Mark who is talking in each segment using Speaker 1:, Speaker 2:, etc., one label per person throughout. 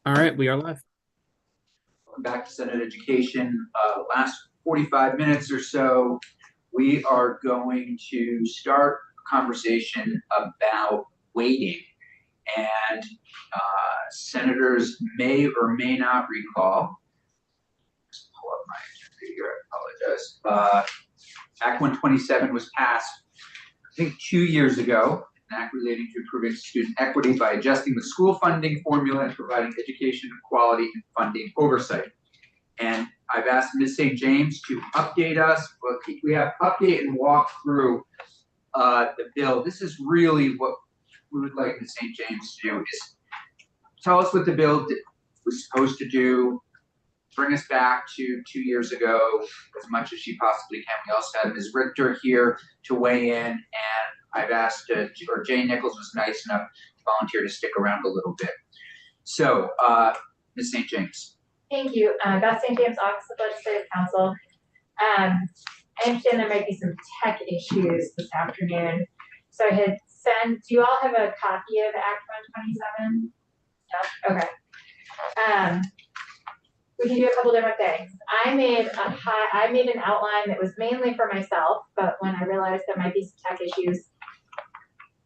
Speaker 1: All right, we are live.
Speaker 2: Welcome back to Senate Education. Last 45 minutes or so, we are going to start a conversation about weighting. And senators may or may not recall, let's pull up my agenda here, I apologize. Act 127 was passed, I think, 2 years ago, an act relating to improving student equity by adjusting the school funding formula and providing education equality and funding oversight. And I've asked Ms. St. James to update us. We have update and walk through the bill. This is really what we would like Ms. St. James to do is tell us what the bill was supposed to do, bring us back to 2 years ago as much as she possibly can. We also have Ms. Richter here to weigh in, and I've asked, or Jane Nichols was nice enough to volunteer to stick around a little bit. So, Ms. St. James.
Speaker 3: Thank you. Beth St. James, Office of Legislative Counsel. I understand there might be some tech issues this afternoon. So I had sent, do you all have a copy of Act 127? No? Okay. We can do a couple different things. I made an outline that was mainly for myself, but when I realized there might be some tech issues,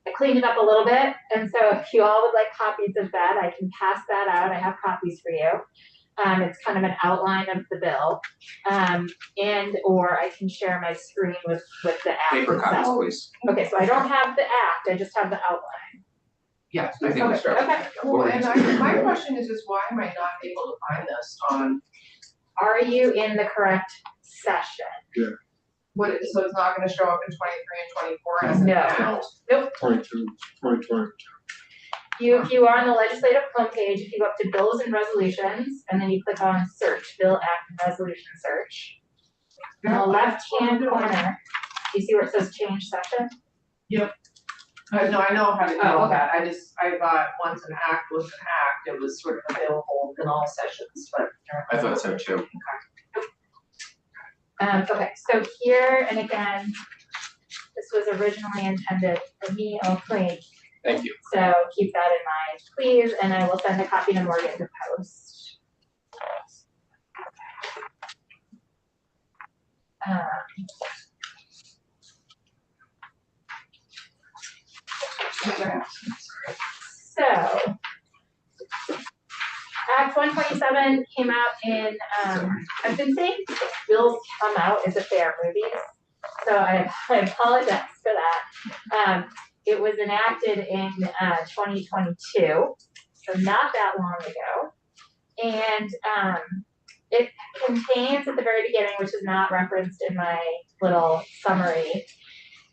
Speaker 3: I cleaned it up a little bit. And so if you all would like copies of that, I can pass that out. I have copies for you. It's kind of an outline of the bill, or I can share my screen with the act
Speaker 2: Paper copies, please.
Speaker 3: Okay, so I don't have the act, I just have the outline.
Speaker 2: Yeah, I think we'll start.
Speaker 3: Okay.
Speaker 4: Well, and my question is just why am I not able to find this on?
Speaker 3: Are you in the correct session?
Speaker 4: Yeah. So it's not going to show up in 23 and 24 as an account?
Speaker 3: Nope.
Speaker 5: 22, 2022.
Speaker 3: You are on the legislative homepage. If you go up to bills and resolutions, and then you click on search, bill, act, and resolution search. In the left-hand corner, you see where it says change session?
Speaker 4: Yep. No, I know how to do all that. I thought once an act was an act, it was sort of available in all sessions, but.
Speaker 2: I thought so too.
Speaker 3: Okay, so here, and again, this was originally intended for me only.
Speaker 2: Thank you.
Speaker 3: So keep that in mind, please, and I will send a copy to Morgan to post. So, Act 127 came out in, I've been saying bills come out as if they are movies, so I apologize for that. It was enacted in 2022, so not that long ago. And it contains at the very beginning, which is not referenced in my little summary,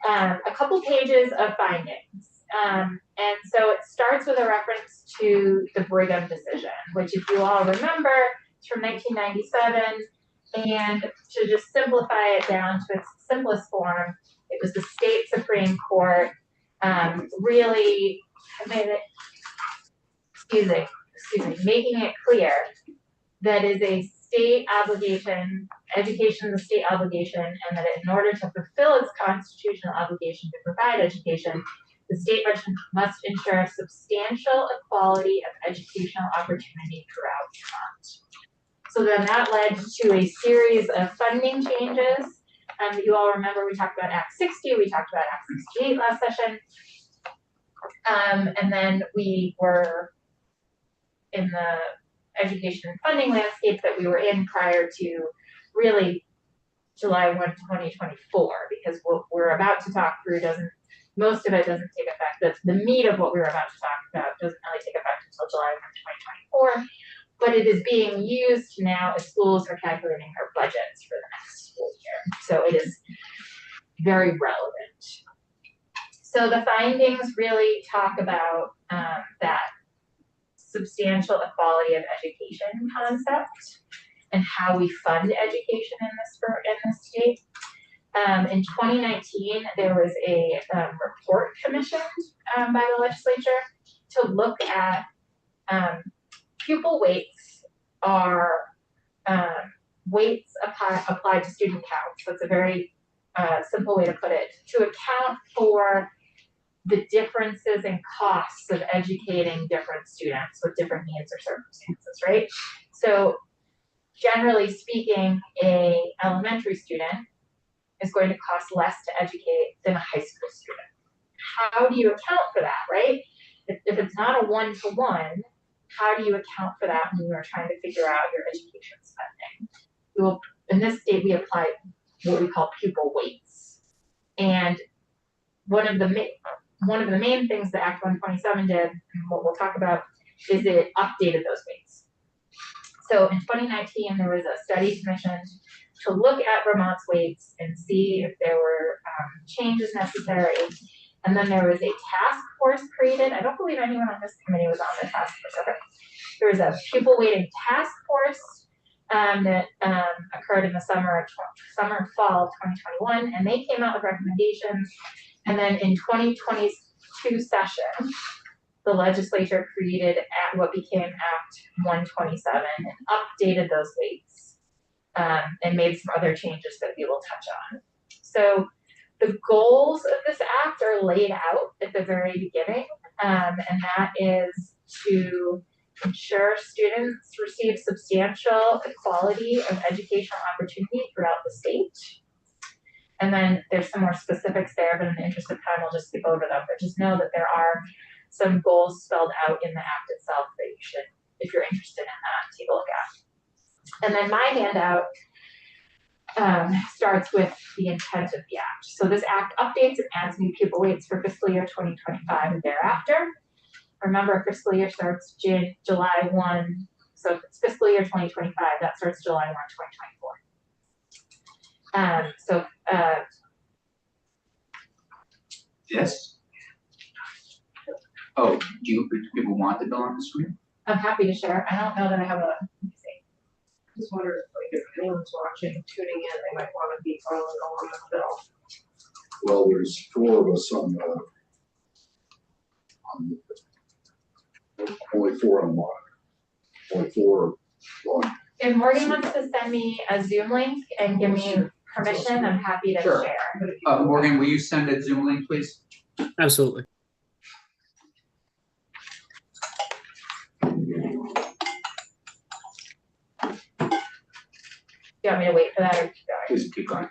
Speaker 3: a couple pages of findings. And so it starts with a reference to the Brigham decision, which if you all remember, it's from 1997. And to just simplify it down to its simplest form, it was the state Supreme Court really made it, making it clear that is a state obligation, education is a state obligation, and that in order to fulfill its constitutional obligation to provide education, the state must ensure substantial equality of educational opportunity throughout Vermont. So then that led to a series of funding changes. You all remember we talked about Act 60, we talked about Act 68 last session. And then we were in the education and funding landscape that we were in prior to really July 1, 2024, because what we're about to talk through most of it doesn't take effect. The meat of what we were about to talk about doesn't really take effect until July 1, 2024, but it is being used now as schools are calculating their budgets for the next school year. So it is very relevant. So the findings really talk about that substantial equality of education concept and how we fund education in this state. In 2019, there was a report commissioned by the legislature to look at pupil weights are weights applied to student counts. That's a very simple way to put it, to account for the differences in costs of educating different students with different needs or circumstances, right? So generally speaking, a elementary student is going to cost less to educate than a high school student. How do you account for that, right? If it's not a one-to-one, how do you account for that when you are trying to figure out your education spending? Well, in this state, we apply what we call pupil weights. And one of the main things that Act 127 did, and what we'll talk about, is it updated those weights. So in 2019, there was a study commissioned to look at Vermont's weights and see if there were changes necessary. And then there was a task force created. I don't believe anyone on this committee was on the task force. Okay. There was a pupil weighting task force that occurred in the summer and fall of 2021, and they came out with recommendations. And then in 2022 session, the legislature created what became Act 127 and updated those weights and made some other changes that we will touch on. So the goals of this act are laid out at the very beginning, and that is to ensure students receive substantial equality of educational opportunity throughout the state. And then there's some more specifics there, but in the interest of time, I'll just skip over them. But just know that there are some goals spelled out in the act itself that you should, if you're interested in that, take a look at. And then my handout starts with the intent of the act. So this act updates and adds new pupil weights for fiscal year 2025 and thereafter. Remember, fiscal year starts July 1, so if it's fiscal year 2025, that starts July 1, 2024.
Speaker 2: Yes. Oh, do people want the bill on the screen?
Speaker 3: I'm happy to share. I don't know that I have a, let me see.
Speaker 4: Just wonder if anyone's watching, tuning in, they might want to be following along with the bill.
Speaker 1: Well, there's four of us on only four on one. Only four on.
Speaker 3: If Morgan wants to send me a Zoom link and give me permission, I'm happy to
Speaker 2: Sure.
Speaker 3: share.
Speaker 2: Morgan, will you send a Zoom link, please?
Speaker 5: Absolutely.
Speaker 3: Do you want me to wait for that or keep going?
Speaker 2: Please keep going.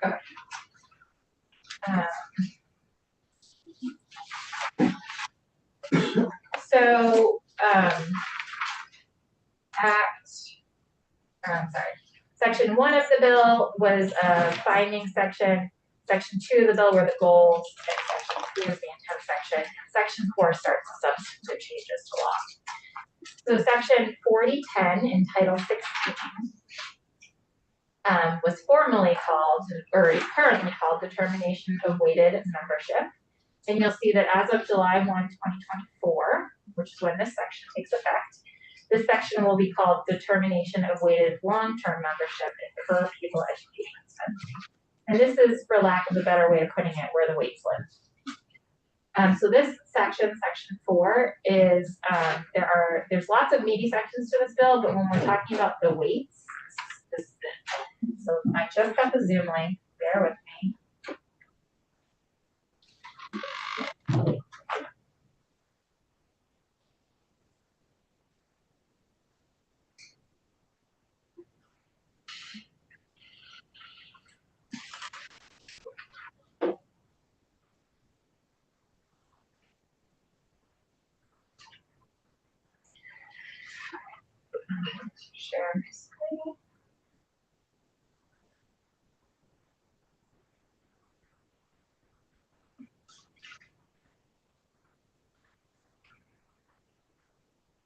Speaker 2: Section 1 of the bill was a finding section. Section 2 of the bill were the goals, and section 3 is the intent section. Section 4 starts the substantive changes to law. So section 4010 in Title 16 was formerly called, or is currently called, Determination of Weighted Membership. And you'll see that as of July 1, 2024, which is when this section takes effect, this section will be called Determination of Weighted Long-Term Membership and Per Pupil Education Spending. And this is, for lack of a better way of putting it, where the weights live. So this section, section 4, is there's lots of meaty sections to this bill, but when we're talking about the weights, this is it. So I just got the Zoom link. Bear with me. Share my screen.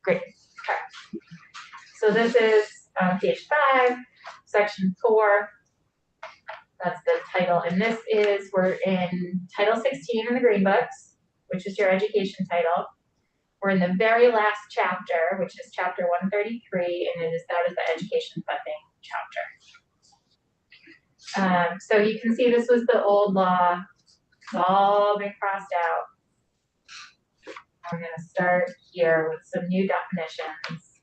Speaker 2: Great. Okay. So this is page 5, section 4. That's the title, and this is, we're in Title 16 in the Green Books, which is your education title. We're in the very last chapter, which is chapter 133, and that is the education funding chapter. So you can see this was the old law. It's all been crossed out. I'm going to start here with some new definitions,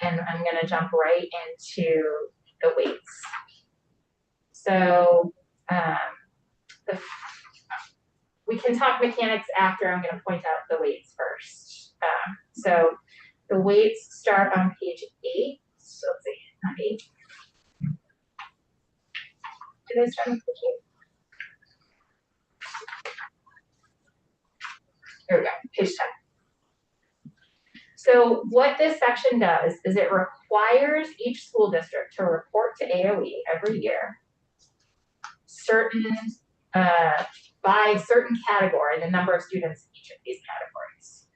Speaker 2: and I'm going to jump right into the weights. So
Speaker 3: we can talk mechanics after. I'm gonna point out the weights first. So the weights start on page 8. So let's see, not 8. Do they start on page 8? Here we go, page 10. So what this section does is it requires each school district to report to AOE every year certain, by certain category, the number of students in each of these categories.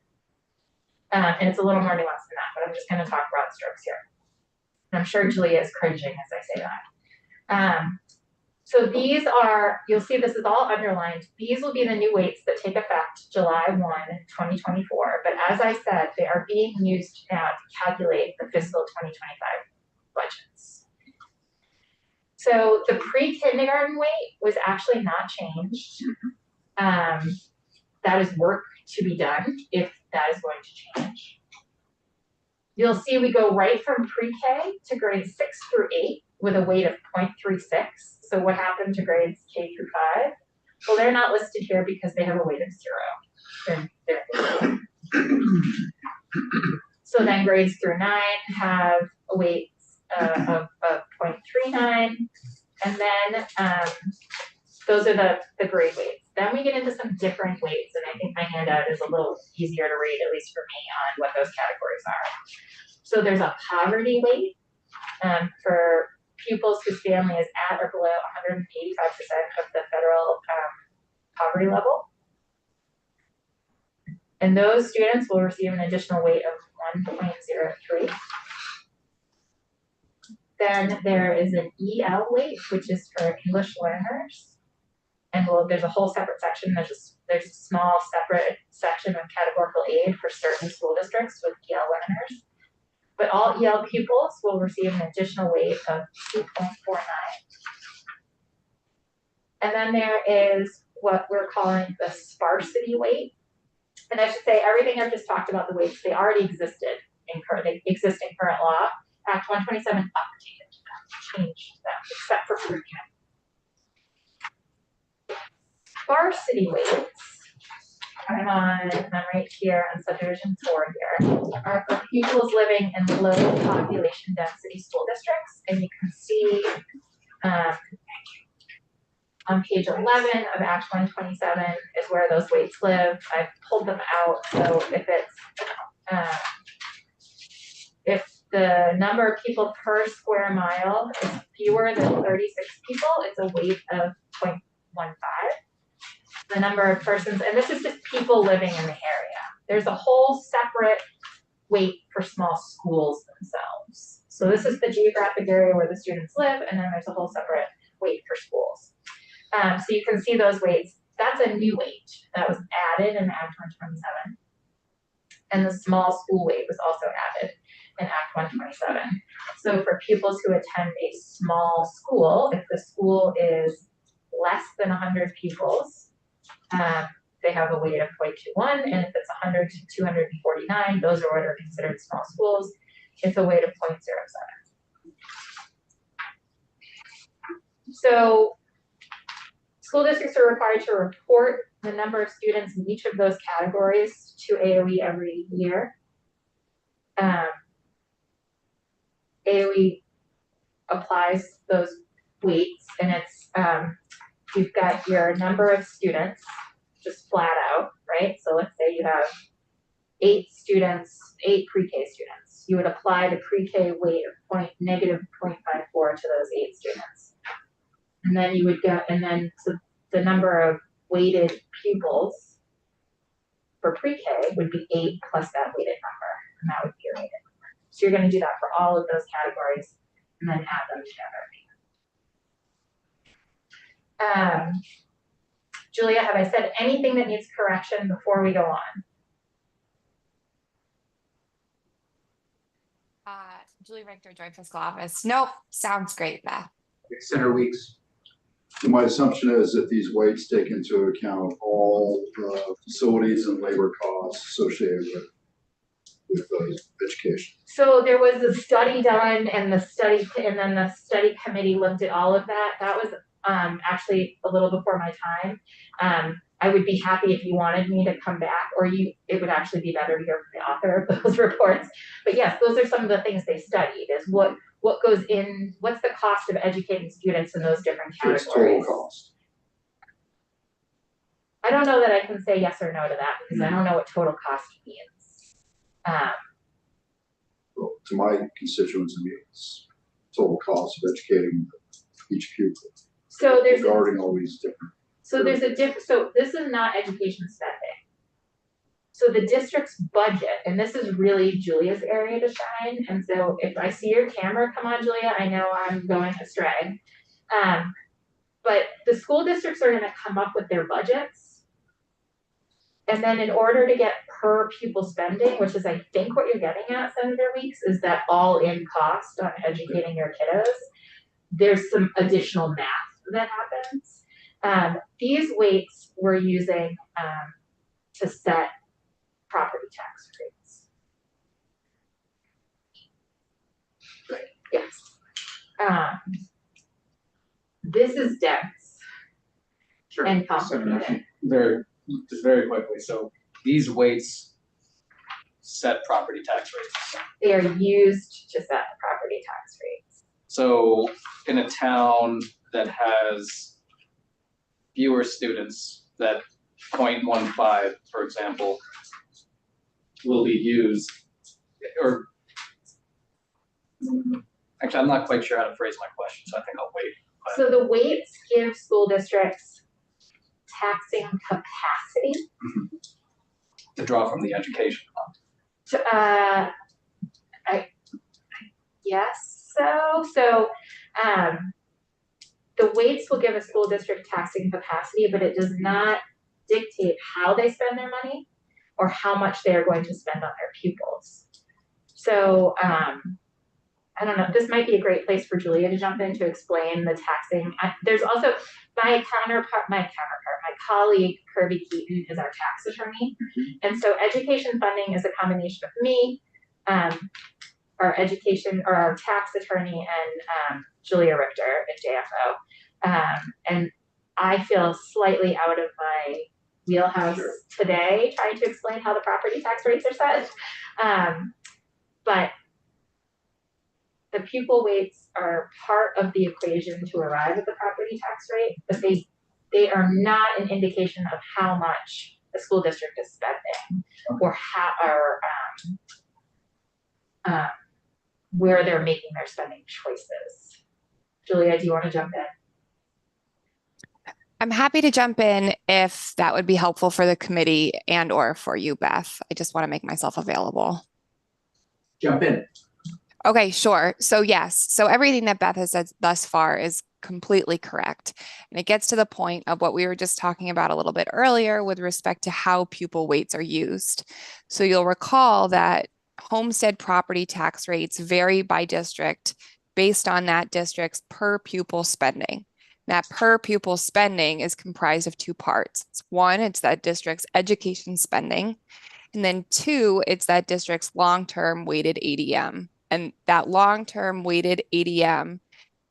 Speaker 3: And it's a little more nuanced than that, but I'm just gonna talk broad strokes here. And I'm sure Julia is cringing as I say that. So these are, you'll see this is all underlined. These will be the new weights that take effect July 1, 2024. But as I said, they are being used now to calculate the fiscal 2025 budgets. So the pre-kindergarten weight was actually not changed. That is work to be done if that is going to change. You'll see we go right from pre-K to grades 6 through 8 with a weight of 0.36. So what happened to grades K through 5? Well, they're not listed here because they have a weight of 0. So then grades through 9 have a weight of 0.39. And then those are the grade weights. Then we get into some different weights, and I think my handout is a little easier to read, at least for me, on what those categories are. So there's a poverty weight for pupils whose family is at or below 185% of the federal poverty level. And those students will receive an additional weight of 1.03. Then there is an EL weight, which is for English learners. And there's a whole separate section. There's a small separate section of categorical aid for certain school districts with EL learners. But all EL pupils will receive an additional weight of 2.49. And then there is what we're calling the sparsity weight. And I should say everything I've just talked about, the weights, they already existed they exist in current law. Act 127 updated them, changed them, except for pre-K. Sparsity weights, I'm right here on subdivision 4 here, are for pupils living in low population density school districts. And you can see on page 11 of Act 127 is where those weights live. I've pulled them out, so if the number of people per square mile is fewer than 36 people, it's a weight of 0.15. The number of persons, and this is just people living in the area. There's a whole separate weight for small schools themselves. So this is the geographic area where the students live, and then there's a whole separate weight for schools. So you can see those weights. That's a new weight that was added in Act 127. And the small school weight was also added in Act 127. So for pupils who attend a small school, if the school is less than 100 pupils, they have a weight of 0.21, and if it's 100 to 249, those are what are considered small schools. It's a weight of 0.07. So school districts are required to report the number of students in each of those categories to AOE every year. AOE applies those weights, and it's you've got your number of students just flat out, right? So let's say you have 8 pre-K students. You would apply the pre-K weight of negative 0.54 to those 8 students. And then you would go, and then so the number of weighted pupils for pre-K would be 8 plus that weighted number, and that would be your weighted number. So you're going to do that for all of those categories and then add them together. Julia, have I said anything that needs correction before we go on?
Speaker 5: Julie Richter, Joint Fiscal Office. Nope, sounds great, Beth.
Speaker 2: Senator Weeks.
Speaker 1: My assumption is that these weights take into account all facilities and labor costs associated with education.
Speaker 3: So there was a study done, and then the study committee looked at all of that. That was actually a little before my time. I would be happy if you wanted me to come back, or it would actually be better to hear from the author of those reports. But yes, those are some of the things they studied, is what goes in, what's the cost of educating students in those different
Speaker 1: Just
Speaker 3: categories.
Speaker 1: total cost.
Speaker 3: I don't know that I can say yes or no to that, because I don't know what total cost means.
Speaker 1: Well, to my constituents, it means total cost of educating each pupil.
Speaker 3: So there's
Speaker 1: Regarding all these different.
Speaker 3: so this is not education spending. So the district's budget, and this is really Julia's area to shine, and so if I see your camera come on, Julia, I know I'm going astray. But the school districts are gonna come up with their budgets. And then in order to get per pupil spending, which is I think what you're getting at, Senator Weeks, is that all-in cost on educating your kiddos, there's some additional math that happens. These weights we're using to set property tax rates. Yes. This is dense
Speaker 2: Sure.
Speaker 3: and complicated.
Speaker 6: Just very quickly, so these weights set property tax rates.
Speaker 3: They are used to set the property tax rates.
Speaker 6: So in a town that has fewer students, that 0.15, for example, will be used, or actually, I'm not quite sure how to phrase my question, so I think I'll wait.
Speaker 3: So the weights give school districts taxing capacity.
Speaker 6: To draw from the education fund.
Speaker 3: I guess so. So the weights will give a school district taxing capacity, but it does not dictate how they spend their money or how much they are going to spend on their pupils. So I don't know, this might be a great place for Julia to jump in to explain the taxing. There's also my colleague, Kirby Keaton, is our tax attorney. And so education funding is a combination of me, our tax attorney, and Julia Richter at JFO. And I feel slightly out of my wheelhouse today trying to explain how the property tax rates are set. But the pupil weights are part of the equation to arrive at the property tax rate, but they are not an indication of how much the school district is spending or where they're making their spending choices. Julia, do you want to jump in?
Speaker 5: I'm happy to jump in if that would be helpful for the committee and or for you, Beth. I just want to make myself available.
Speaker 2: Jump in.
Speaker 5: Okay, sure. So yes, so everything that Beth has said thus far is completely correct. And it gets to the point of what we were just talking about a little bit earlier with respect to how pupil weights are used. So you'll recall that homestead property tax rates vary by district based on that district's per pupil spending. That per pupil spending is comprised of two parts. One, it's that district's education spending. And then two, it's that district's long-term weighted ADM. And that long-term weighted ADM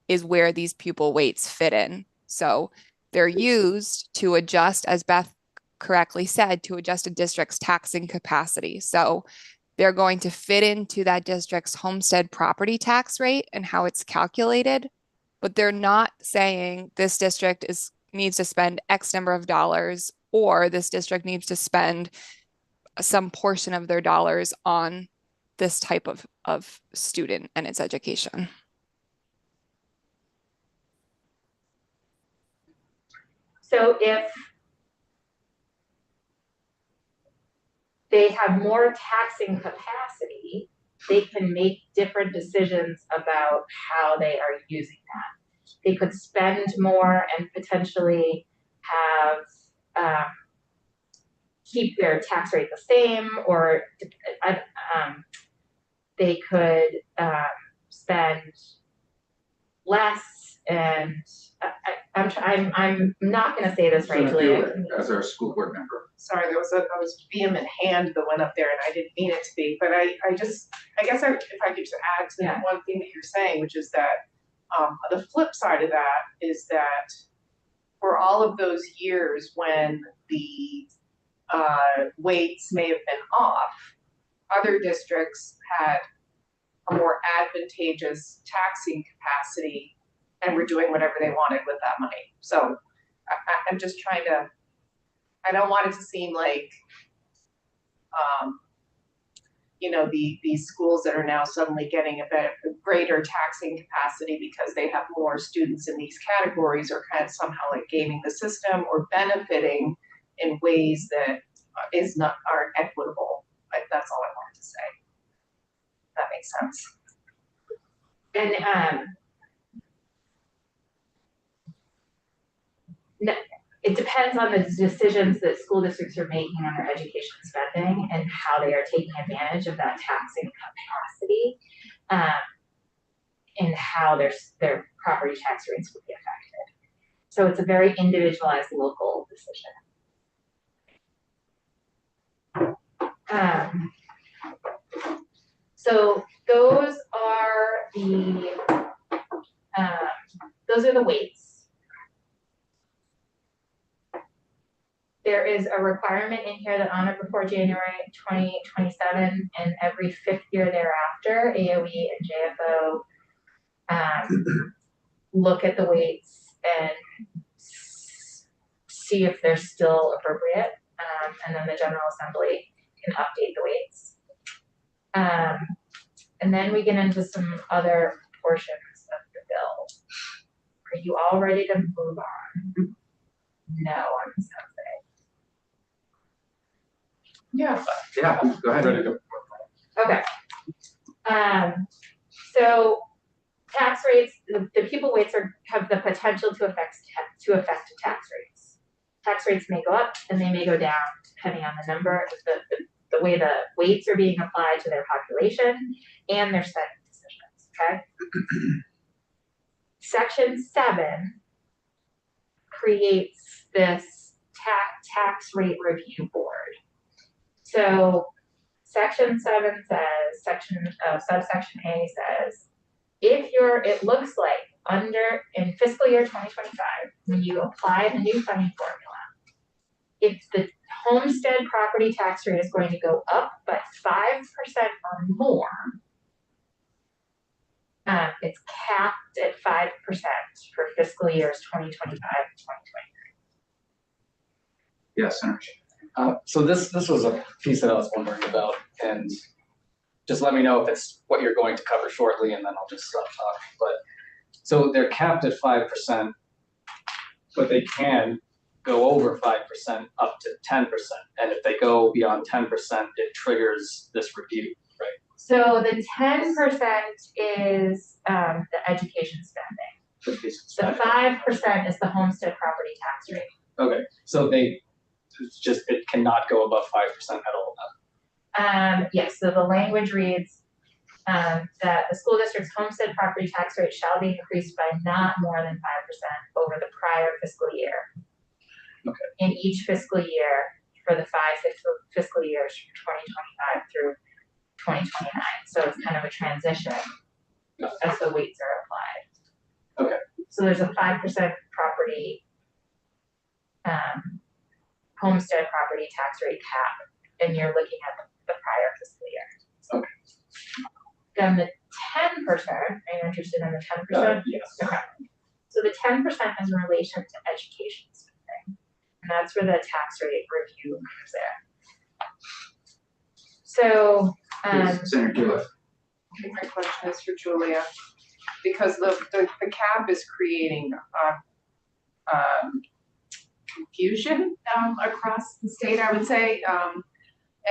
Speaker 5: is where these pupil weights fit in. So they're used to adjust, as Beth correctly said, to adjust a district's taxing capacity. So they're going to fit into that district's homestead property tax rate and how it's calculated, but they're not saying this district needs to spend X number of dollars, or this district needs to spend some portion of their dollars on this type of student and its education.
Speaker 3: So if they have more taxing capacity, they can make different decisions about how they are using that. They could spend more and potentially have keep their tax rate the same, or they could spend less. And I'm not going to say this right, Julia.
Speaker 2: As our school board member.
Speaker 4: Sorry, there was a vehement hand that went up there and I didn't mean it to be, but I guess if I could just add to that one thing that you're saying, which is that the flip side of that is that for all of those years when the weights may have been off, other districts had a more advantageous taxing capacity and were doing whatever they wanted with that money. So I'm just trying to, I don't want it to seem like, these schools that are now suddenly getting a greater taxing capacity because they have more students in these categories are kind of somehow like gaming the system or benefiting in ways that aren't equitable. Like, that's all I wanted to say. That makes sense.
Speaker 3: And it depends on the decisions that school districts are making on their education spending and how they are taking advantage of that taxing capacity, and how their property tax rates will be affected. So it's a very individualized local decision. So those are the weights. There is a requirement in here that on or before January 2027 and every 5th year thereafter, AOE and JFO look at the weights and see if they're still appropriate, and then the General Assembly can update the weights. And then we get into some other portions of the bill. Are you all ready to move on? No, I'm so sorry.
Speaker 4: Yeah.
Speaker 2: Yeah, go ahead.
Speaker 6: Ready to go.
Speaker 3: Okay. So tax rates, the pupil weights have the potential to affect tax rates. Tax rates may go up and they may go down depending on the number, the way the weights are being applied to their population and their spending decisions, okay? Section 7 creates this tax rate review board. So section 7 says, subsection A says, it looks like in fiscal year 2025, when you apply the new funding formula, if the homestead property tax rate is going to go up by 5% or more, it's capped at 5% for fiscal years 2025 and 2023.
Speaker 2: Yes, Senator.
Speaker 6: So this was a piece that I was wondering about, and just let me know if it's what you're going to cover shortly, and then I'll just stop talking. But so they're capped at 5%, but they can go over 5% up to 10%, and if they go beyond 10%, it triggers this review, right?
Speaker 3: So the 10% is the education spending. The 5% is the homestead property tax rate.
Speaker 6: Okay, so it cannot go above 5% at all.
Speaker 3: Yes, so the language reads that the school district's homestead property tax rate shall be increased by not more than 5% over the prior fiscal year.
Speaker 6: Okay.
Speaker 3: In each fiscal year for the 5 fiscal years from 2025 through 2029. So it's kind of a transition as the weights are applied.
Speaker 6: Okay.
Speaker 3: So there's a 5% property homestead property tax rate cap, and you're looking at the prior fiscal year.
Speaker 6: Okay.
Speaker 3: Then the 10%, are you interested in the 10%?
Speaker 6: Yes.
Speaker 3: Okay. So the 10% is in relation to education spending, and that's where the tax rate review comes in. So,
Speaker 2: Yes, Senator Gillis.
Speaker 4: My question is for Julia, because the cap is creating confusion across the state, I would say. And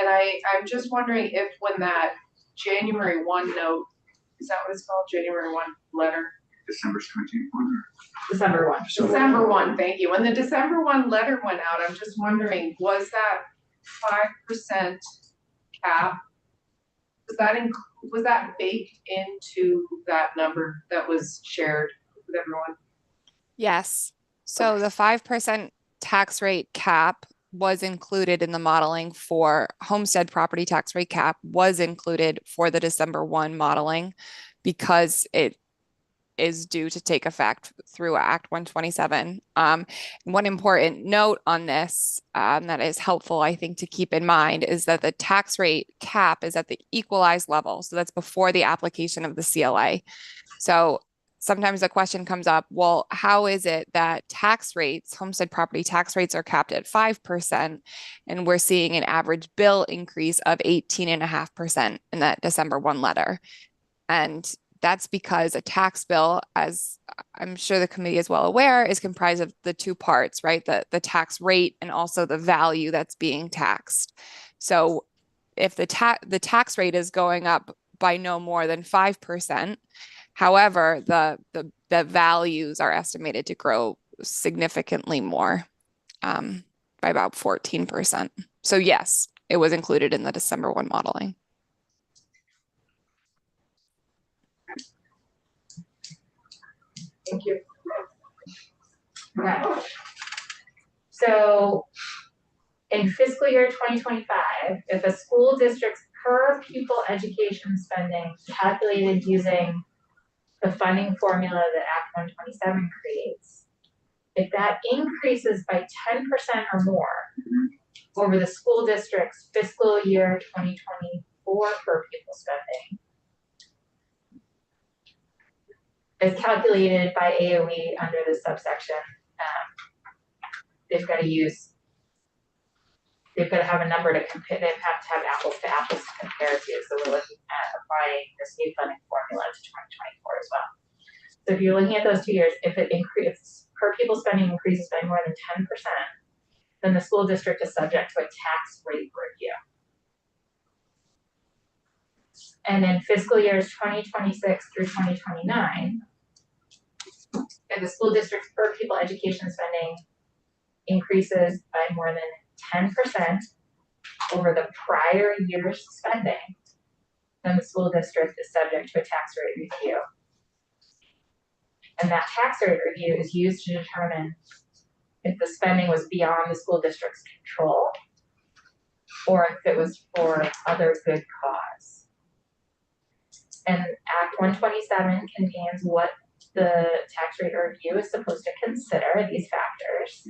Speaker 4: I'm just wondering if when that January 1 note, is that what it's called? January 1 letter?
Speaker 2: December 21.
Speaker 3: December 1.
Speaker 4: December 1, thank you. When the December 1 letter went out, I'm just wondering, was that 5% cap, was that baked into that number that was shared with everyone?
Speaker 5: Yes. So the 5% tax rate cap was included in the modeling for homestead property tax rate cap was included for the December 1 modeling because is due to take effect through Act 127. One important note on this that is helpful, I think, to keep in mind is that the tax rate cap is at the equalized level. So that's before the application of the CLA. So sometimes the question comes up, well, how is it that tax rates, homestead property tax rates are capped at 5%, and we're seeing an average bill increase of 18.5% in that December 1 letter? And that's because a tax bill, as I'm sure the committee is well aware, is comprised of the two parts, right? The tax rate and also the value that's being taxed. So if the tax rate is going up by no more than 5%, however, the values are estimated to grow significantly more, by about 14%. So yes, it was included in the December 1 modeling.
Speaker 3: Thank you. Okay. So in fiscal year 2025, if a school district's per pupil education spending calculated using the funding formula that Act 127 creates, if that increases by 10% or more over the school district's fiscal year 2024 per pupil spending, as calculated by AOE under this subsection, they've got to have a number to compare, they have to have apples to apples to compare to, so we're looking at applying this new funding formula to 2024 as well. So if you're looking at those 2 years, if it increases, per pupil spending increases by more than 10%, then the school district is subject to a tax rate review. And in fiscal years 2026 through 2029, if the school district's per pupil education spending increases by more than 10% over the prior year's spending, then the school district is subject to a tax rate review. And that tax rate review is used to determine if the spending was beyond the school district's control or if it was for other good cause. And Act 127 contains what the tax rate review is supposed to consider, these factors.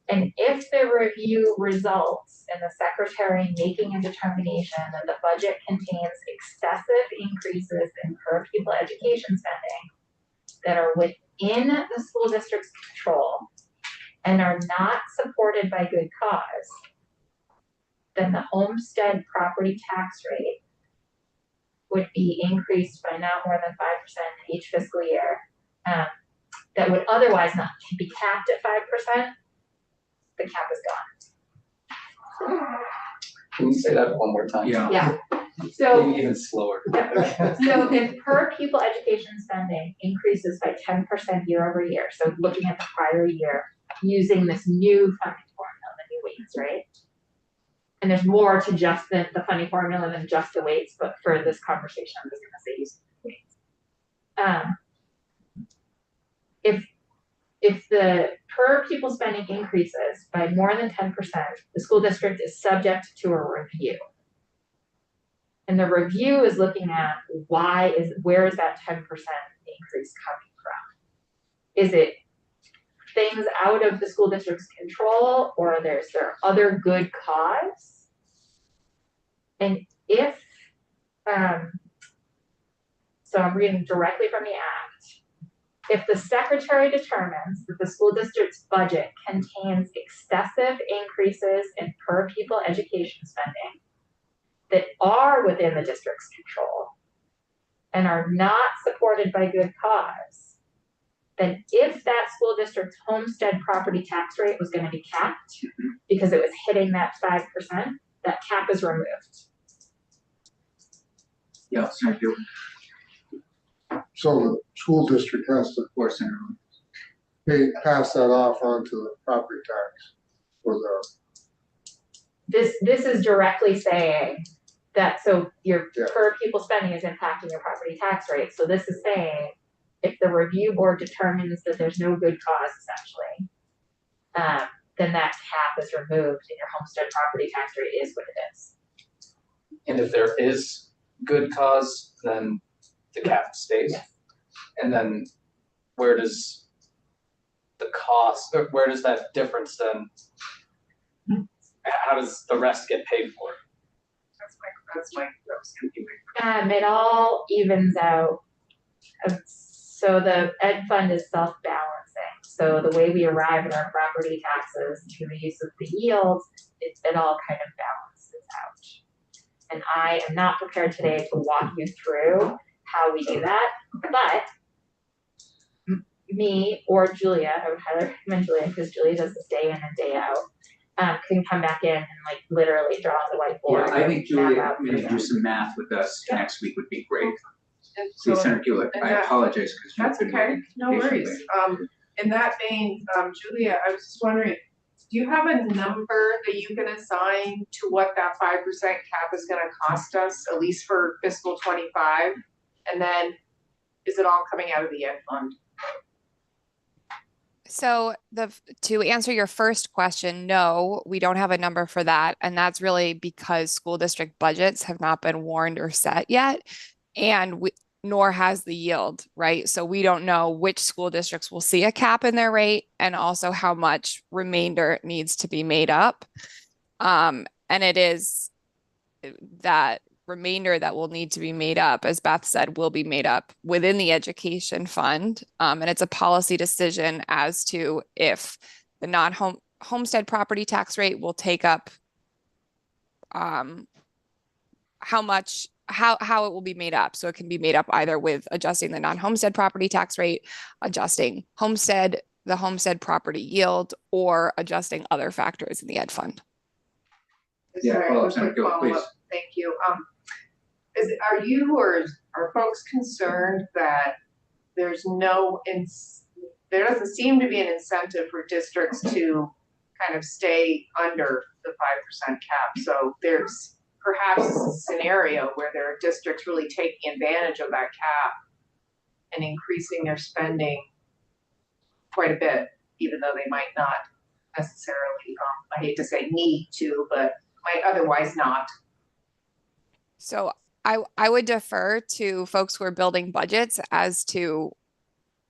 Speaker 3: And if the review results in the secretary making a determination that the budget contains excessive increases in per pupil education spending that are within the school district's control and are not supported by good cause, then the homestead property tax rate would be increased by not more than 5% in each fiscal year. That would otherwise not be capped at 5%. The cap is gone.
Speaker 6: Can you say that one more time?
Speaker 2: Yeah.
Speaker 3: So,
Speaker 6: Maybe even slower.
Speaker 3: so if per pupil education spending increases by 10% year over year, so looking at the prior year, using this new funding formula, the new weights, right? And there's more to just the funding formula than just the weights, but for this conversation, I'm just gonna say using the weights. If the per pupil spending increases by more than 10%, the school district is subject to a review. And the review is looking at where is that 10% increase coming from? Is it things out of the school district's control, or is there other good cause? And if, so I'm reading directly from the Act, if the secretary determines that the school district's budget contains excessive increases in per pupil education spending that are within the district's control and are not supported by good cause, then if that school district's homestead property tax rate was going to be capped because it was hitting that 5%, that cap is removed.
Speaker 2: Yeah, thank you.
Speaker 7: So the school district has to
Speaker 2: Or Senator.
Speaker 7: pass that off onto the property tax for the,
Speaker 3: This is directly saying that, so your
Speaker 7: Yeah.
Speaker 3: per pupil spending is impacting your property tax rate. So this is saying if the review board determines that there's no good cause essentially, then that cap is removed and your homestead property tax rate is what it is.
Speaker 6: And if there is good cause, then the cap stays. And then where does the cost, or where does that difference then? How does the rest get paid for?
Speaker 4: that was gonna be my
Speaker 3: It all evens out. So the ed fund is self-balancing. So the way we arrive at our property taxes through the use of the yields, it all kind of balances out. And I am not prepared today to walk you through how we do that, but me or Julia, I would highly recommend Julia, because Julia does this day in and day out, can come back in and like literally draw on the whiteboard.
Speaker 2: Yeah, I think
Speaker 3: map
Speaker 2: Julia,
Speaker 3: out
Speaker 2: maybe
Speaker 3: for
Speaker 2: do
Speaker 3: you.
Speaker 2: some math with us next week would be great.
Speaker 4: And
Speaker 2: Please,
Speaker 4: so-
Speaker 2: Senator Hewlett,
Speaker 4: and
Speaker 2: I
Speaker 4: that-
Speaker 2: apologize because
Speaker 4: That's
Speaker 2: you've been
Speaker 4: okay,
Speaker 2: waiting
Speaker 4: no worries.
Speaker 2: patiently.
Speaker 4: In that vein, Julia, I was just wondering, do you have a number that you can assign to what that 5% cap is gonna cost us, at least for fiscal 25? And then, is it all coming out of the ed fund?
Speaker 5: So to answer your first question, no, we don't have a number for that. And that's really because school district budgets have not been warned or set yet. And nor has the yield, right? So we don't know which school districts will see a cap in their rate and also how much remainder needs to be made up. And it is that remainder that will need to be made up, as Beth said, will be made up within the education fund. And it's a policy decision as to if the non-homestead property tax rate will take up how it will be made up. So it can be made up either with adjusting the non-homestead property tax rate, adjusting the homestead property yield, or adjusting other factors in the ed fund.
Speaker 2: Yeah,
Speaker 4: Sorry,
Speaker 2: follow up,
Speaker 4: just a
Speaker 2: Senator
Speaker 4: quick
Speaker 2: Gillick, please.
Speaker 4: follow-up. Thank you. Are you or are folks concerned that there doesn't seem to be an incentive for districts to kind of stay under the 5% cap? So there's perhaps a scenario where there are districts really taking advantage of that cap and increasing their spending quite a bit, even though they might not necessarily, I hate to say need to, but might otherwise not.
Speaker 5: So I would defer to folks who are building budgets as to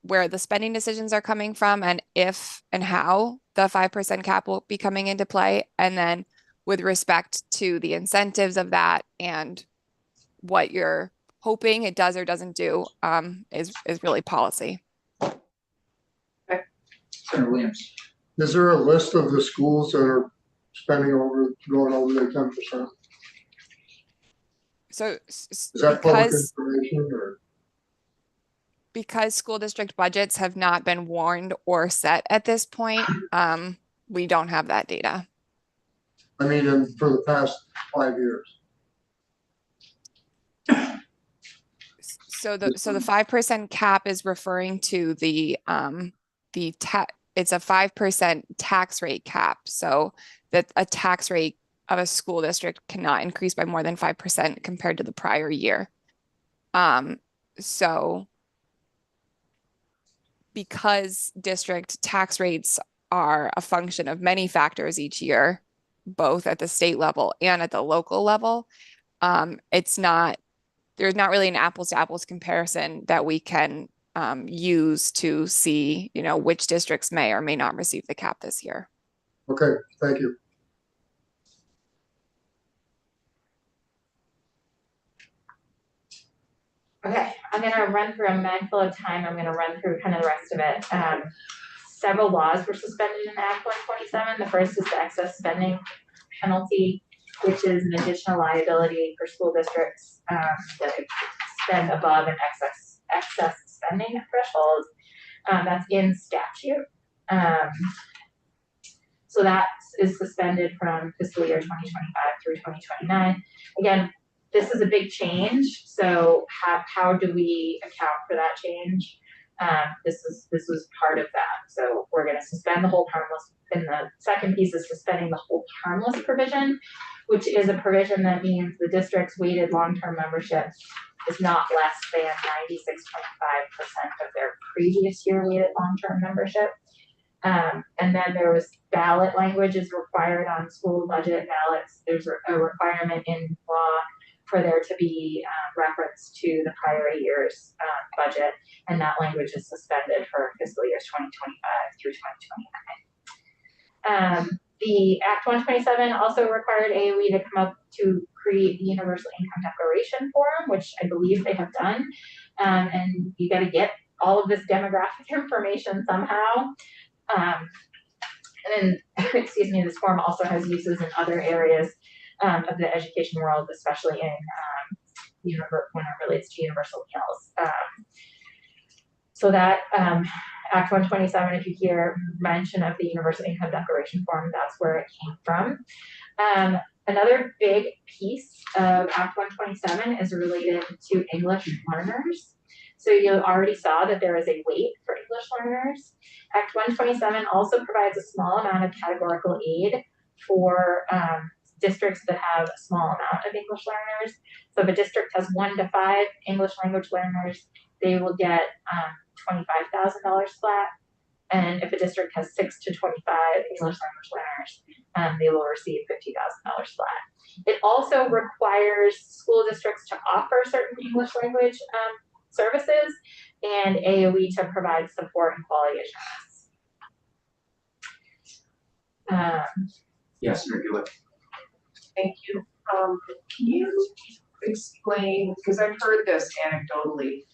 Speaker 5: where the spending decisions are coming from and if and how the 5% cap will be coming into play. And then with respect to the incentives of that and what you're hoping it does or doesn't do, is really policy.
Speaker 2: Senator Williams.
Speaker 7: Is there a list of the schools that are going over their 10%?
Speaker 5: So
Speaker 7: Is that public
Speaker 5: because
Speaker 7: information or?
Speaker 5: because school district budgets have not been warned or set at this point, we don't have that data.
Speaker 7: I mean, for the past 5 years.
Speaker 5: So the 5% cap is referring to it's a 5% tax rate cap. So that a tax rate of a school district cannot increase by more than 5% compared to the prior year. So because district tax rates are a function of many factors each year, both at the state level and at the local level, there's not really an apples to apples comparison that we can use to see, which districts may or may not receive the cap this year.
Speaker 7: Okay, thank you.
Speaker 3: Okay, I'm gonna run through, I'm mindful of time, I'm gonna run through kind of the rest of it. Several laws were suspended in Act 127. The first is the excess spending penalty, which is an additional liability for school districts that spend above an excess spending threshold. That's in statute. So that is suspended from fiscal year 2025 through 2029. Again, this is a big change, so how do we account for that change? This was part of that. So we're gonna suspend the hold harmless, and the second piece is suspending the hold harmless provision, which is a provision that means the district's weighted long-term membership is not less than 96.5% of their previous year weighted long-term membership. And then there was ballot language is required on school budget ballots. There's a requirement in law for there to be reference to the prior year's budget, and that language is suspended for fiscal years 2025 through 2029. The Act 127 also required AOE to come up to create the Universal Income Declaration form, which I believe they have done. And you got to get all of this demographic information somehow. And then, excuse me, this form also has uses in other areas of the education world, especially in when it relates to universal meals. So that Act 127, if you hear mention of the Universal Income Declaration form, that's where it came from. Another big piece of Act 127 is related to English learners. So you already saw that there is a weight for English learners. Act 127 also provides a small amount of categorical aid for districts that have a small amount of English learners. So if a district has 1 to 5 English language learners, they will get $25,000 flat. And if a district has 6 to 25 English language learners, they will receive $50,000 flat. It also requires school districts to offer certain English language services and AOE to provide support and quality assurance.
Speaker 2: Yes, Senator Hewitt.
Speaker 4: Thank you. Can you explain, because I've heard this anecdotally,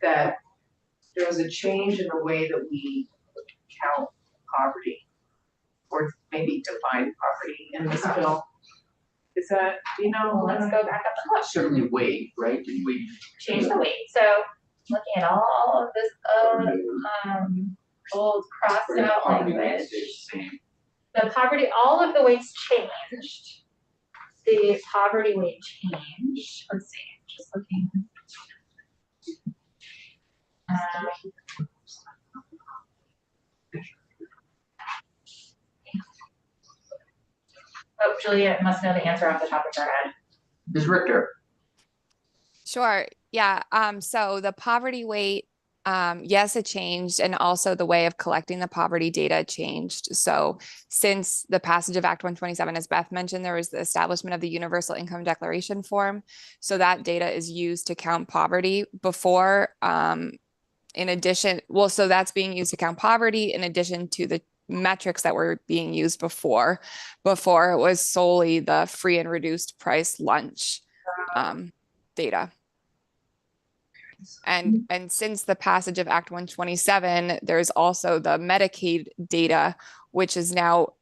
Speaker 4: that there was a change in the way that we count poverty, or maybe define poverty in this bill. Is that,
Speaker 3: Well, let's go back up and look.
Speaker 2: Certainly weight, right? Did we?
Speaker 3: Change the weight. So looking at all of this old crossed out
Speaker 2: Poverty weight
Speaker 3: language,
Speaker 2: stays the same.
Speaker 3: the poverty, all of the weights changed. The poverty weight changed. Let's see, just looking. Oh, Julia must know the answer off the top of her head.
Speaker 2: Ms. Richter.
Speaker 5: Sure. Yeah. So the poverty weight, yes, it changed, and also the way of collecting the poverty data changed. So since the passage of Act 127, as Beth mentioned, there was the establishment of the Universal Income Declaration form. So that data is used to count poverty before, in addition, well, so that's being used to count poverty in addition to the metrics that were being used before. Before it was solely the free and reduced price lunch data. And since the passage of Act 127, there's also the Medicaid data, which is now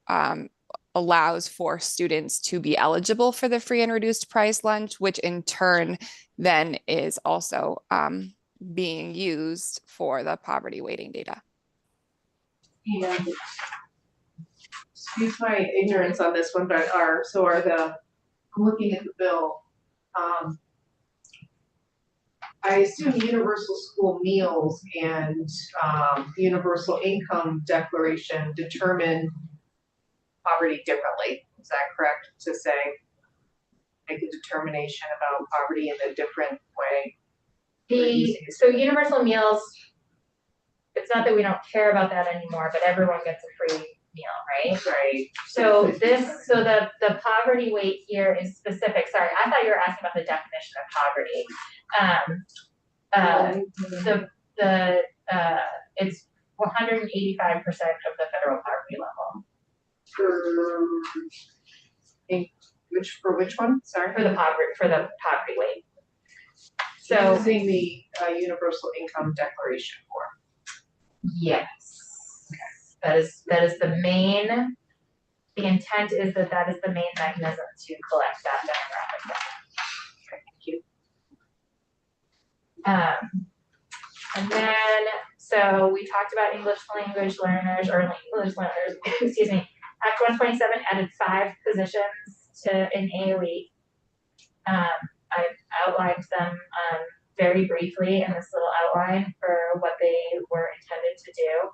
Speaker 5: allows for students to be eligible for the free and reduced price lunch, which in turn then is also being used for the poverty weighting data.
Speaker 4: And excuse my ignorance on this one, but I'm looking at the bill. I assume universal school meals and the universal income declaration determine poverty differently. Is that correct to say? Make a determination about poverty in a different way?
Speaker 3: So universal meals, it's not that we don't care about that anymore, but everyone gets a free meal, right?
Speaker 4: Right.
Speaker 3: So the poverty weight here is specific. Sorry, I thought you were asking about the definition of poverty. It's 185% of the federal poverty level.
Speaker 4: For which one? Sorry.
Speaker 3: For the poverty weight. So
Speaker 4: Using the universal income declaration form.
Speaker 3: yes, that is the main. The intent is that is the main mechanism to collect that demographic data.
Speaker 4: Okay, thank you.
Speaker 3: And then, so we talked about English language learners, excuse me. Act 127 added 5 positions in AOE. I've outlined them very briefly in this little outline for what they were intended to do.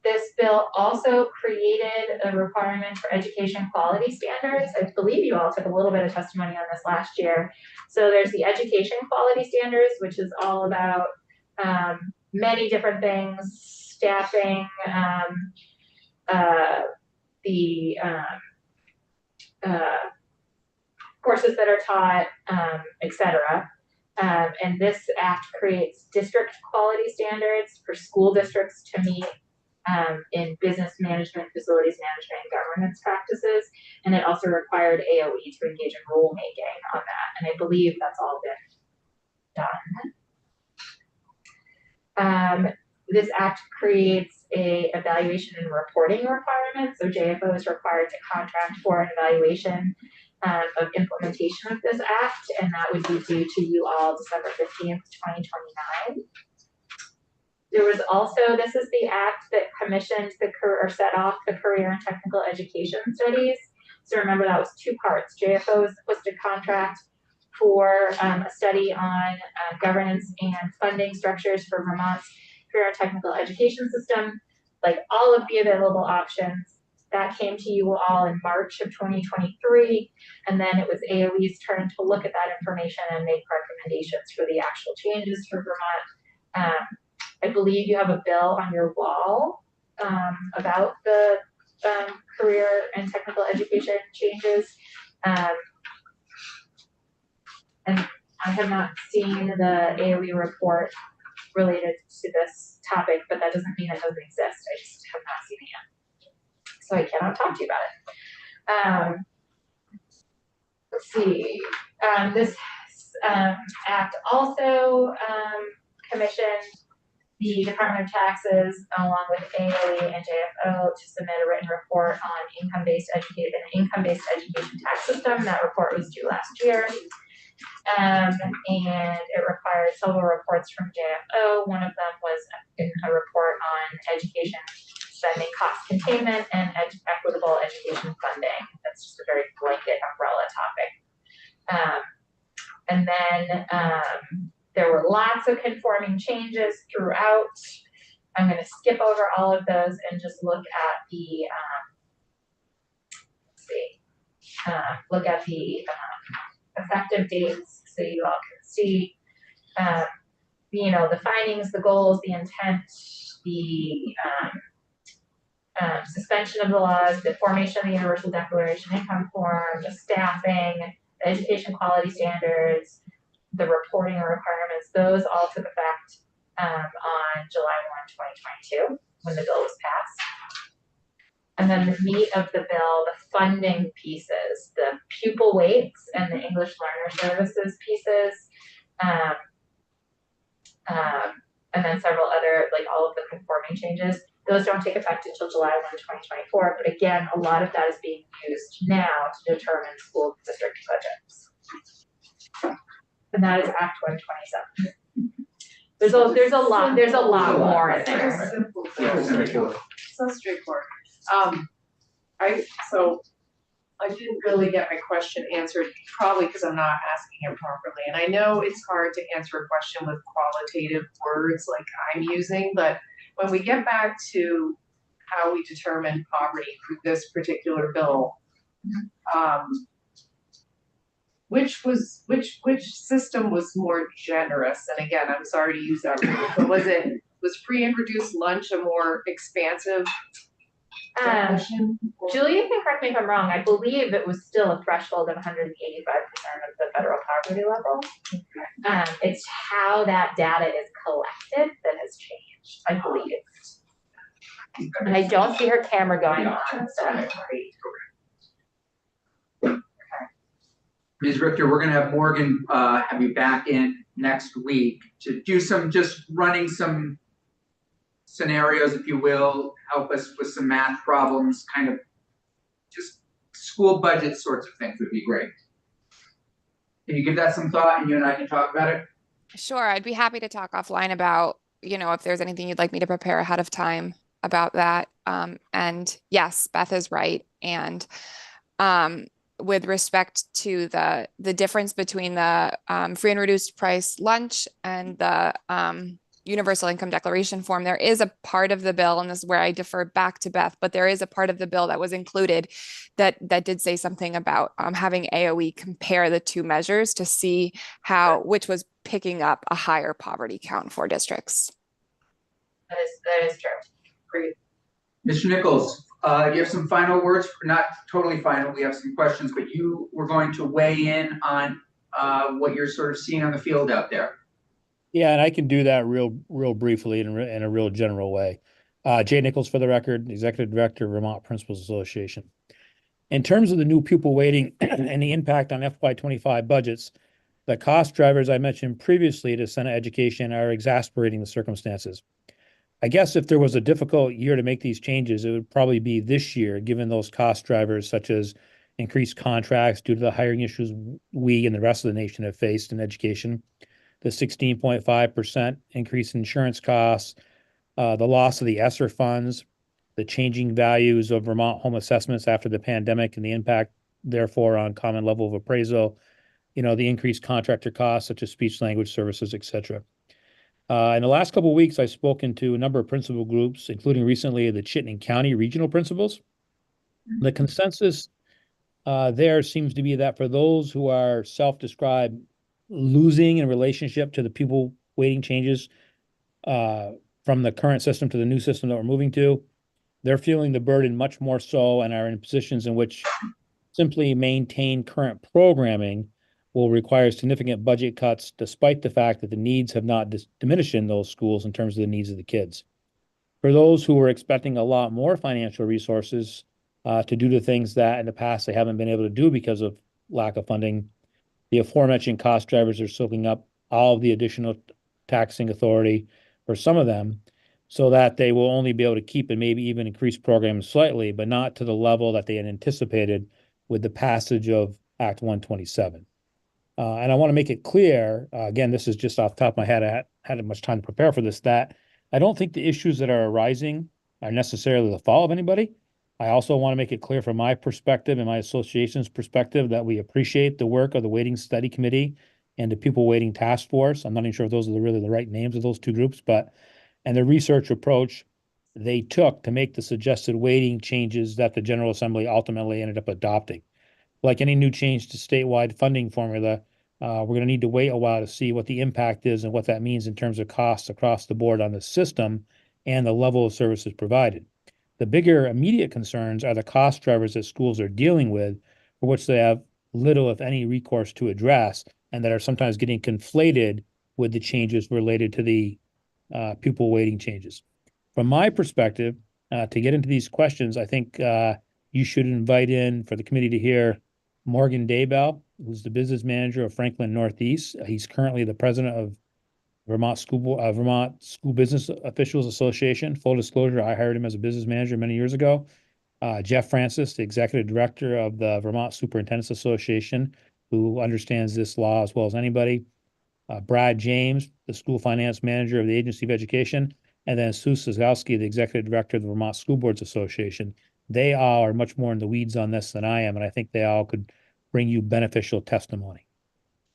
Speaker 3: This bill also created a requirement for education quality standards. I believe you all took a little bit of testimony on this last year. So there's the education quality standards, which is all about many different things, staffing, courses that are taught, et cetera. And this act creates district quality standards for school districts to meet in business management, facilities management, and governance practices. And it also required AOE to engage in rulemaking on that. And I believe that's all been done. This act creates a evaluation and reporting requirement. So JFO is required to contract for an evaluation of implementation of this act, and that would be due to you all December 15th, 2029. There was also, this is the act that commissioned the or set off the career and technical education studies. So remember that was two parts. JFO was supposed to contract for a study on governance and funding structures for Vermont's career and technical education system, like all of the available options. That came to you all in March of 2023, and then it was AOE's turn to look at that information and make recommendations for the actual changes for Vermont. I believe you have a bill on your wall about the career and technical education changes. And I have not seen the AOE report related to this topic, but that doesn't mean it doesn't exist. I just have not seen it yet. So I cannot talk to you about it. Let's see. This act also commissioned the Department of Taxes along with AOE and JFO to submit a written report on income-based education tax system. That report was due last year. And it required several reports from JFO. One of them was a report on education spending cost containment and equitable education funding. That's just a very blanket umbrella topic. And then there were lots of conforming changes throughout. I'm going to skip over all of those and just look at the effective dates so you all can see, the findings, the goals, the intent, the suspension of the laws, the formation of the Universal Declaration Income Form, the staffing, the education quality standards, the reporting requirements. Those all took effect on July 1, 2022 when the bill was passed. And then the meat of the bill, the funding pieces, the pupil weights and the English learner services pieces, and then several other, like all of the conforming changes. Those don't take effect until July 1, 2024. But again, a lot of that is being used now to determine school district budgets. And that is Act 127. There's a lot more in there.
Speaker 4: Simple.
Speaker 2: Yeah,
Speaker 4: So straightforward. I didn't really get my question answered, probably because I'm not asking it properly. And I know it's hard to answer a question with qualitative words like I'm using, but when we get back to how we determine poverty through this particular bill, which system was more generous? And again, I'm sorry to use that word, but was free and reduced lunch a more expansive definition?
Speaker 3: Julie, you can correct me if I'm wrong. I believe it was still a threshold of 185% of the federal poverty level. It's how that data is collected that has changed, I believe. And I don't see her camera going on, so.
Speaker 2: Ms. Richter, we're gonna have Morgan have you back in next week to do running some scenarios, if you will, help us with some math problems, kind of just school budget sorts of things would be great. Can you give that some thought and you and I can talk about it?
Speaker 5: Sure, I'd be happy to talk offline about, if there's anything you'd like me to prepare ahead of time about that. And yes, Beth is right. And with respect to the difference between the free and reduced price lunch and the Universal Income Declaration form, there is a part of the bill, and this is where I defer back to Beth, but there is a part of the bill that was included that did say something about having AOE compare the two measures to see which was picking up a higher poverty count for districts.
Speaker 3: That is true.
Speaker 4: Great.
Speaker 2: Mr. Nichols, You have some final words, not totally final, we have some questions, but you were going to weigh in on what you're sort of seeing on the field out there.
Speaker 8: Yeah, and I can do that real briefly in a real general way. Jay Nichols, for the record, Executive Director, Vermont Principals Association. In terms of the new pupil weighting and the impact on FY25 budgets, the cost drivers I mentioned previously to Senate Education are exacerbating the circumstances. I guess if there was a difficult year to make these changes, it would probably be this year, given those cost drivers such as increased contracts due to the hiring issues we and the rest of the nation have faced in education, the 16.5% increase in insurance costs, the loss of the ESSER funds, the changing values of Vermont home assessments after the pandemic and the impact, therefore, on common level of appraisal, the increased contractor costs such as speech language services, et cetera. In the last couple of weeks, I've spoken to a number of principal groups, including recently the Chittenden County regional principals. The consensus there seems to be that for those who are self-described losing in relationship to the pupil weighting changes from the current system to the new system that we're moving to, they're feeling the burden much more so and are in positions in which simply maintain current programming will require significant budget cuts, despite the fact that the needs have not diminished in those schools in terms of the needs of the kids. For those who were expecting a lot more financial resources to do the things that in the past they haven't been able to do because of lack of funding, the aforementioned cost drivers are soaking up all of the additional taxing authority for some of them, so that they will only be able to keep and maybe even increase programs slightly, but not to the level that they had anticipated with the passage of Act 127. And I want to make it clear, again, this is just off the top of my head, I hadn't much time to prepare for this, that I don't think the issues that are arising are necessarily the fault of anybody. I also want to make it clear from my perspective and my association's perspective that we appreciate the work of the Weighting Study Committee and the Pupil Weighting Task Force. I'm not even sure if those are really the right names of those two groups, and the research approach they took to make the suggested weighting changes that the General Assembly ultimately ended up adopting. Like any new change to statewide funding formula, we're going to need to wait a while to see what the impact is and what that means in terms of costs across the board on the system and the level of services provided. The bigger immediate concerns are the cost drivers that schools are dealing with, for which they have little, if any, recourse to address, and that are sometimes getting conflated with the changes related to the pupil weighting changes. From my perspective, to get into these questions, I think you should invite in for the committee to hear Morgan Daybell, who's the business manager of Franklin Northeast. He's currently the president of Vermont School Business Officials Association. Full disclosure, I hired him as a business manager many years ago. Jeff Francis, the executive director of the Vermont Superintendents Association, who understands this law as well as anybody. Brad James, the school finance manager of the Agency of Education, and then Sue Szygowski, the executive director of the Vermont School Boards Association. They all are much more in the weeds on this than I am, and I think they all could bring you beneficial testimony.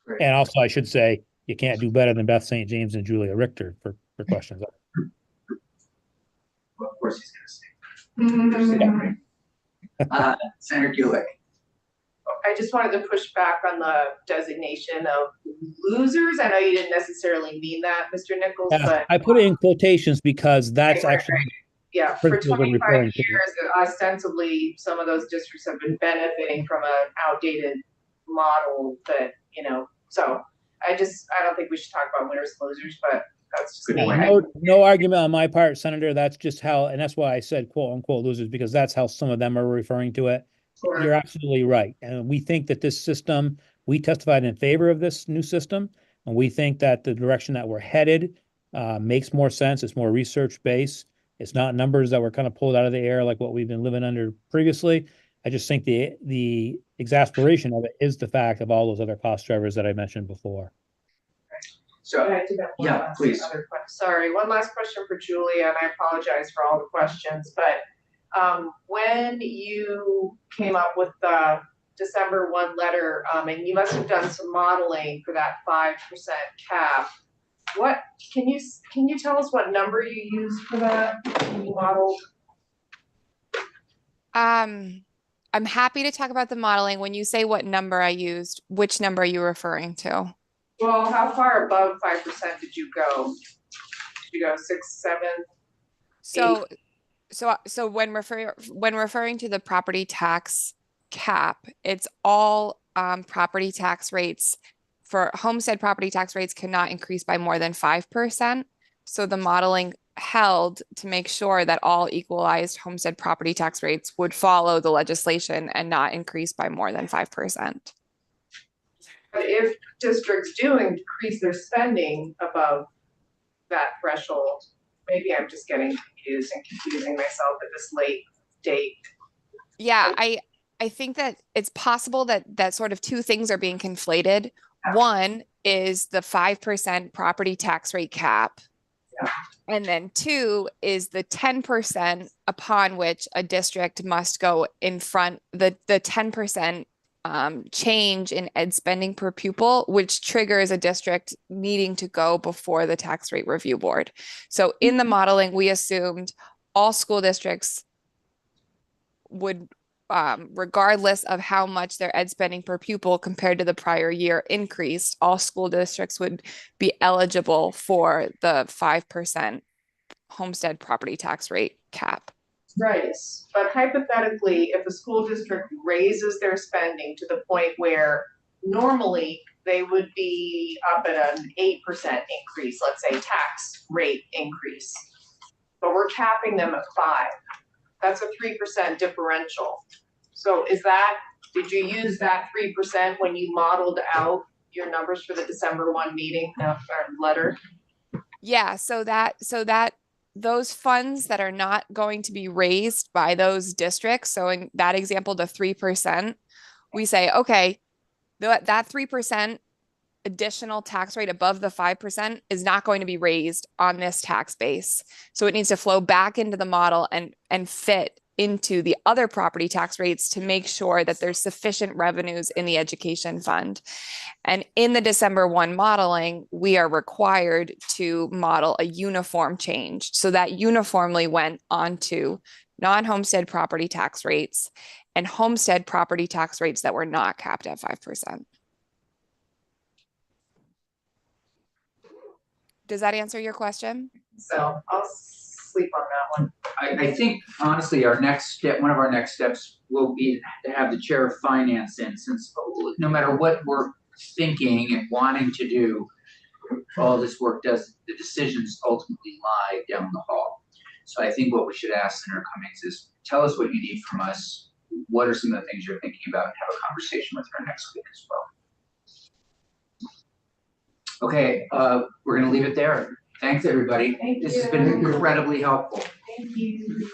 Speaker 2: Great.
Speaker 8: And also, I should say, you can't do better than Beth St. James and Julia Richter for questions.
Speaker 2: Well, of course he's going to say. Senator Gulick.
Speaker 4: I just wanted to push back on the designation of losers. I know you didn't necessarily mean that, Mr. Nichols, but
Speaker 8: I put it in quotations because that's
Speaker 4: Right.
Speaker 8: actually
Speaker 4: yeah, for
Speaker 8: principles are
Speaker 4: 25
Speaker 8: referring to.
Speaker 4: years, ostensibly, some of those districts have been benefiting from an outdated model that, so I don't think we should talk about winners and losers, but that's just
Speaker 2: Good
Speaker 4: me.
Speaker 2: point.
Speaker 8: No argument on my part, Senator. That's just how, and that's why I said quote unquote losers, because that's how some of them are referring to it.
Speaker 4: Sure.
Speaker 8: You're absolutely right. And we think that this system, we testified in favor of this new system. And we think that the direction that we're headed makes more sense. It's more research-based. It's not numbers that were kind of pulled out of the air like what we've been living under previously. I just think the exasperation of it is the fact of all those other cost drivers that I mentioned before.
Speaker 2: So,
Speaker 4: I do have one
Speaker 2: yeah,
Speaker 4: last
Speaker 2: please.
Speaker 4: other question. Sorry, one last question for Julia, and I apologize for all the questions, but when you came up with the December 1 letter, and you must have done some modeling for that 5% cap, what can you tell us what number you used for that when you modeled?
Speaker 5: I'm happy to talk about the modeling. When you say what number I used, which number are you referring to?
Speaker 4: Well, how far above 5% did you go? Did you go 6, 7?
Speaker 5: So So when referring to the property tax cap, it's all property tax rates for homestead property tax rates cannot increase by more than 5%. So the modeling held to make sure that all equalized homestead property tax rates would follow the legislation and not increase by more than 5%.
Speaker 4: But if districts do increase their spending above that threshold, maybe I'm just getting confused and confusing myself at this late date.
Speaker 5: Yeah, I think that it's possible that sort of two things are being conflated. One is the 5% property tax rate cap.
Speaker 4: Yeah.
Speaker 5: And then two is the 10% upon which a district must go in front, the 10% change in ed spending per pupil, which triggers a district needing to go before the tax rate review board. So in the modeling, we assumed all school districts would, regardless of how much their ed spending per pupil compared to the prior year increased, all school districts would be eligible for the 5% homestead property tax rate cap.
Speaker 4: Right, but hypothetically, if a school district raises their spending to the point where normally they would be up at an 8% increase, let's say tax rate increase, but we're capping them at 5%. That's a 3% differential. So did you use that 3% when you modeled out your numbers for the December 1 meeting, or letter?
Speaker 5: Yeah, so that those funds that are not going to be raised by those districts, so in that example, the 3%, we say, okay, that 3% additional tax rate above the 5% is not going to be raised on this tax base. So it needs to flow back into the model and fit into the other property tax rates to make sure that there's sufficient revenues in the education fund. And in the December 1 modeling, we are required to model a uniform change. So that uniformly went onto non-homestead property tax rates and homestead property tax rates that were not capped at 5%. Does that answer your question?
Speaker 4: So I'll sleep on that one.
Speaker 2: I think honestly, one of our next steps will be to have the chair of finance in, since no matter what we're thinking and wanting to do, all this work the decisions ultimately lie down the hall. So I think what we should ask Senator Cummings is, tell us what you need from us. What are some of the things you're thinking about, and have a conversation with her next week as well. Okay, we're gonna leave it there. Thanks, everybody.
Speaker 4: Thank
Speaker 2: This
Speaker 4: you.
Speaker 2: has been incredibly helpful.
Speaker 4: Thank you.